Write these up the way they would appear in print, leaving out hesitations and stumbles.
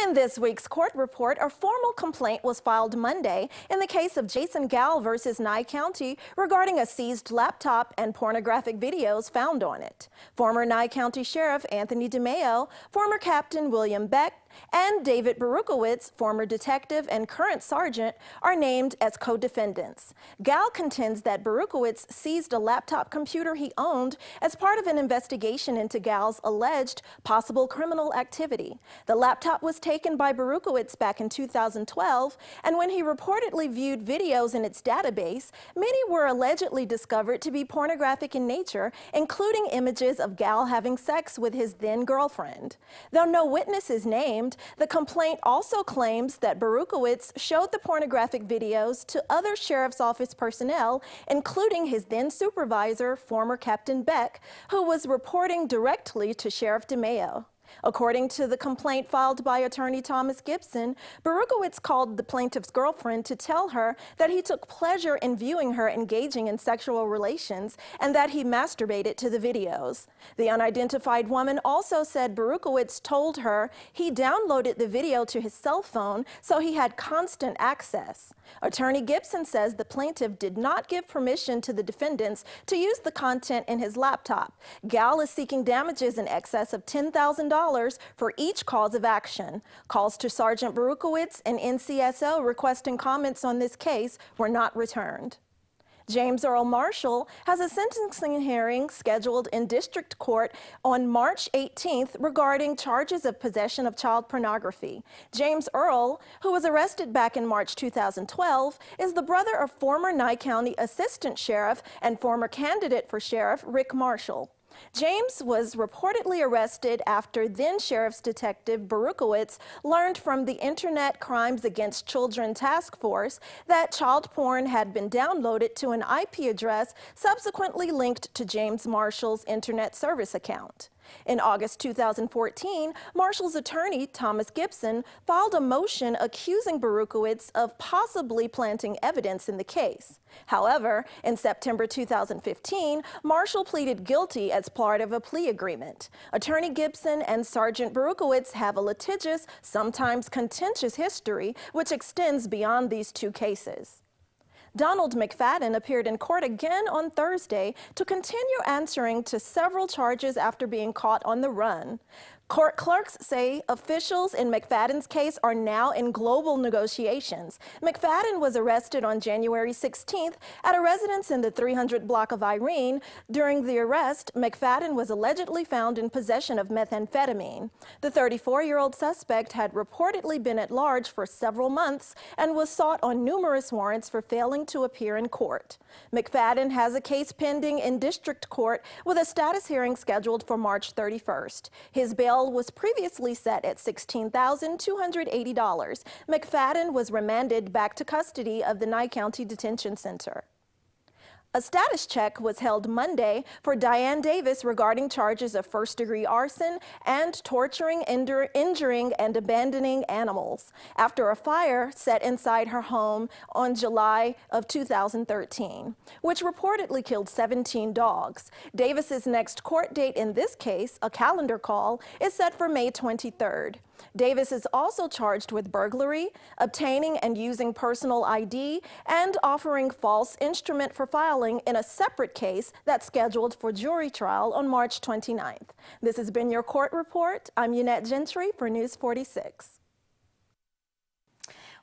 In this week's court report, a formal complaint was filed Monday in the case of Jason Gall versus Nye County regarding a seized laptop and pornographic videos found on it. Former Nye County Sheriff Anthony DeMeo, former Captain William Beck, and David Berukowitz, former detective and current sergeant, are named as co-defendants. Gall contends that Berukowitz seized a laptop computer he owned as part of an investigation into Gall's alleged possible criminal activity. The laptop was taken by Berukowitz back in 2012, and when he reportedly viewed videos in its database, many were allegedly discovered to be pornographic in nature, including images of Gall having sex with his then-girlfriend. Though no witness is named, the complaint also claims that Berukowitz showed the pornographic videos to other sheriff's office personnel, including his then supervisor, former Captain Beck, who was reporting directly to Sheriff DeMeo. According to the complaint filed by attorney Thomas Gibson, Berukowitz called the plaintiff's girlfriend to tell her that he took pleasure in viewing her engaging in sexual relations and that he masturbated to the videos. The unidentified woman also said Berukowitz told her he downloaded the video to his cell phone so he had constant access. Attorney Gibson says the plaintiff did not give permission to the defendants to use the content in his laptop. Gall is seeking damages in excess of $10,000 for each cause of action. Calls to Sergeant Berukowitz and NCSO requesting comments on this case were not returned. James Earl Marshall has a sentencing hearing scheduled in district court on March 18th regarding charges of possession of child pornography. James Earl, who was arrested back in March 2012, is the brother of former Nye County Assistant Sheriff and former candidate for sheriff Rick Marshall. James was reportedly arrested after then-Sheriff's Detective Berukowitz learned from the Internet Crimes Against Children Task Force that child porn had been downloaded to an IP address subsequently linked to James Marshall's Internet service account. In August 2014, Marshall's attorney, Thomas Gibson, filed a motion accusing Berukowitz of possibly planting evidence in the case. However, in September 2015, Marshall pleaded guilty as part of a plea agreement. Attorney Gibson and Sergeant Berukowitz have a litigious, sometimes contentious history, which extends beyond these two cases. Donald McFadden appeared in court again on Thursday to continue answering to several charges after being caught on the run. Court clerks say officials in McFadden's case are now in global negotiations. McFadden was arrested on January 16th at a residence in the 300 block of Irene. During the arrest, McFadden was allegedly found in possession of methamphetamine. The 34-year-old suspect had reportedly been at large for several months and was sought on numerous warrants for failing to appear in court. McFadden has a case pending in district court with a status hearing scheduled for March 31st. His bail was previously set at $16,280. McFadden was remanded back to custody of the Nye County Detention Center. A status check was held Monday for Diane Davis regarding charges of first-degree arson and torturing, injuring, and abandoning animals after a fire set inside her home on July of 2013, which reportedly killed 17 dogs. Davis's next court date in this case, a calendar call, is set for May 23rd. Davis is also charged with burglary, obtaining and using personal ID, and offering false instrument for filing in a separate case that's scheduled for jury trial on March 29th. This has been your court report. I'm Eunette Gentry for News 46.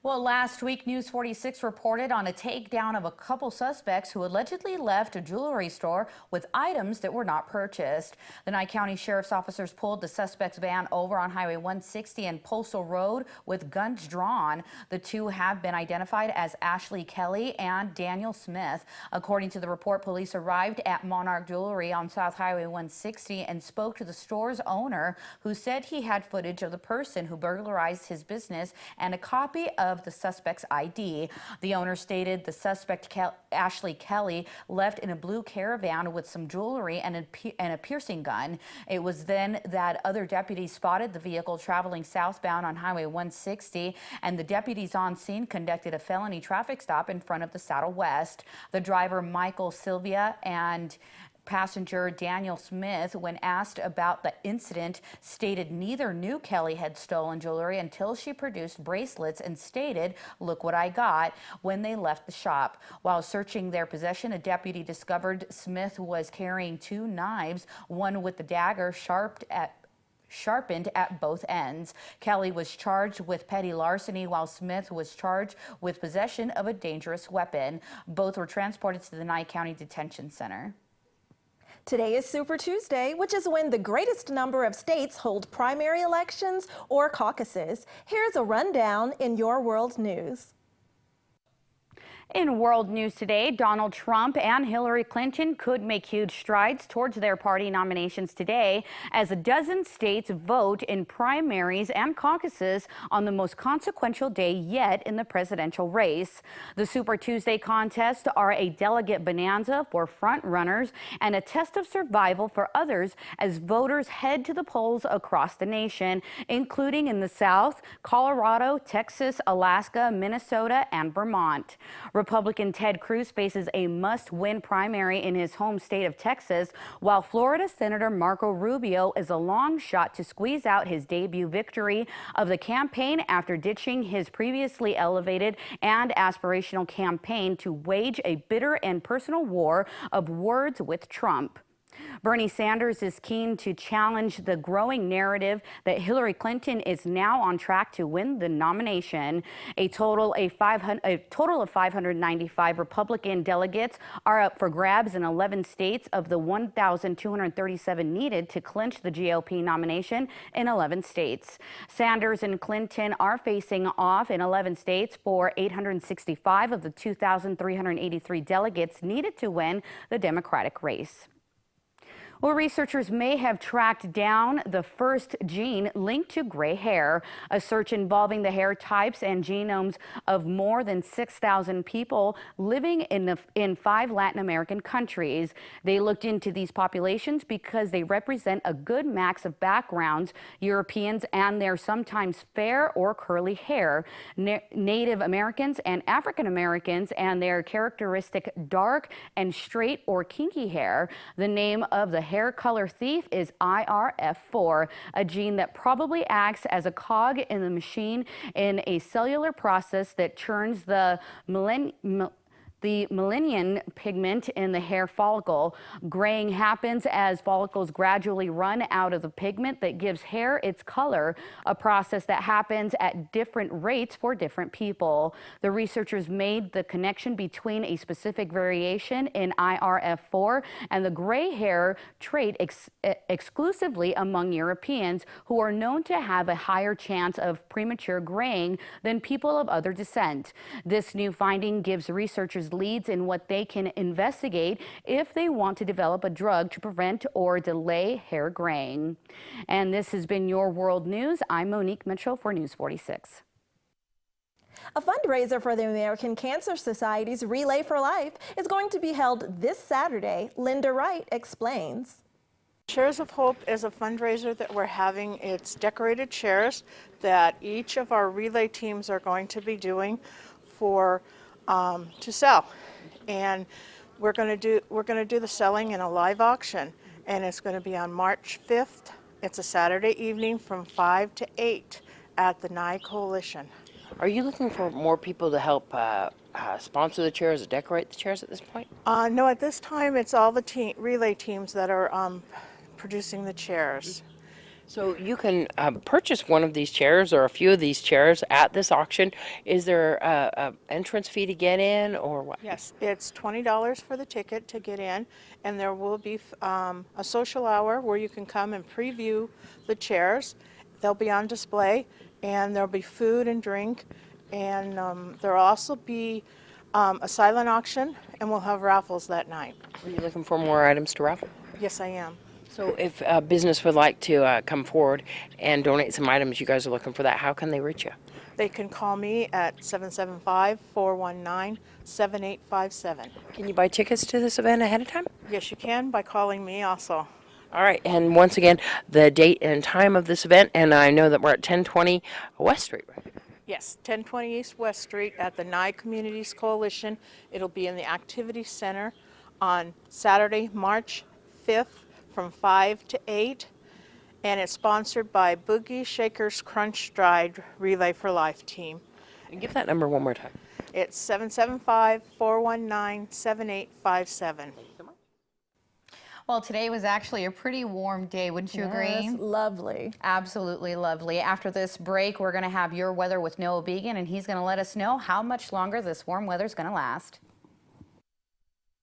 Well, last week, News 46 reported on a takedown of a couple suspects who allegedly left a jewelry store with items that were not purchased. The Nye County Sheriff's officers pulled the suspect's van over on Highway 160 and Postal Road with guns drawn. The two have been identified as Ashley Kelly and Daniel Smith. According to the report, police arrived at Monarch Jewelry on South Highway 160 and spoke to the store's owner, who said he had footage of the person who burglarized his business and a copy of the suspect's ID. The owner stated the suspect, Ashley Kelly, left in a blue Caravan with some jewelry and a piercing gun. It was then that other deputies spotted the vehicle traveling southbound on Highway 160, and the deputies on scene conducted a felony traffic stop in front of the Saddle West. The driver, Michael Sylvia, and Passenger Daniel Smith, when asked about the incident, stated neither knew Kelly had stolen jewelry until she produced bracelets and stated, "Look what I got," when they left the shop. While searching their possession, a deputy discovered Smith was carrying 2 knives, one with the dagger sharpened at both ends. Kelly was charged with petty larceny, while Smith was charged with possession of a dangerous weapon. Both were transported to the Nye County Detention Center. Today is Super Tuesday, which is when the greatest number of states hold primary elections or caucuses. Here's a rundown in your world news. In world news today, Donald Trump and Hillary Clinton could make huge strides towards their party nominations today as a dozen states vote in primaries and caucuses on the most consequential day yet in the presidential race. The Super Tuesday contests are a delegate bonanza for front runners and a test of survival for others as voters head to the polls across the nation, including in the South, Colorado, Texas, Alaska, Minnesota, and Vermont. Republican Ted Cruz faces a must-win primary in his home state of Texas, while Florida Senator Marco Rubio is a long shot to squeeze out his debut victory of the campaign after ditching his previously elevated and aspirational campaign to wage a bitter and personal war of words with Trump. Bernie Sanders is keen to challenge the growing narrative that Hillary Clinton is now on track to win the nomination. A total of 595 Republican delegates are up for grabs in 11 states of the 1,237 needed to clinch the GOP nomination in 11 states. Sanders and Clinton are facing off in 11 states for 865 of the 2,383 delegates needed to win the Democratic race. Well, researchers may have tracked down the first gene linked to gray hair. A search involving the hair types and genomes of more than 6,000 people living in 5 Latin American countries. They looked into these populations because they represent a good mix of backgrounds, Europeans and their sometimes fair or curly hair, Native Americans and African Americans and their characteristic dark and straight or kinky hair. The name of the hair color thief is IRF4, a gene that probably acts as a cog in the machine in a cellular process that churns the melanin pigment in the hair follicle. Graying happens as follicles gradually run out of the pigment that gives hair its color, a process that happens at different rates for different people. The researchers made the connection between a specific variation in IRF4 and the gray hair trait exclusively among Europeans, who are known to have a higher chance of premature graying than people of other descent. This new finding gives researchers leads in what they can investigate if they want to develop a drug to prevent or delay hair graying. And this has been your World News. I'm Monique Mitchell for News 46. A fundraiser for the American Cancer Society's Relay for Life is going to be held this Saturday. Linda Wright explains. Chairs of Hope is a fundraiser that we're having. It's decorated chairs that each of our relay teams are going to be doing for to sell, and we're going to do the selling in a live auction, and it's going to be on March 5th. It's a Saturday evening from 5 to 8 at the Nye Coalition. Are you looking for more people to help sponsor the chairs or decorate the chairs at this point? No, at this time it's all the relay teams that are producing the chairs. So you can purchase one of these chairs or a few of these chairs at this auction. Is there an entrance fee to get in or what? Yes, it's $20 for the ticket to get in, and there will be a social hour where you can come and preview the chairs. They'll be on display, and there'll be food and drink, and there'll also be a silent auction, and we'll have raffles that night. Are you looking for more items to raffle? Yes, I am. So if a business would like to come forward and donate some items, you guys are looking for that, how can they reach you? They can call me at 775-419-7857. Can you buy tickets to this event ahead of time? Yes, you can by calling me also. All right, and once again, the date and time of this event, and I know that we're at 1020 West Street, right? Yes, 1020 East West Street at the Nye Communities Coalition. It'll be in the Activity Center on Saturday, March 25th from 5 to 8. And it's sponsored by Boogie Shakers Crunch Dried Relay for Life team. And give that number one more time. It's 775-419-7857. Well, today was actually a pretty warm day, wouldn't you agree? Yes, lovely. Absolutely lovely. After this break, we're going to have your weather with Noah Began, and he's going to let us know how much longer this warm weather is going to last.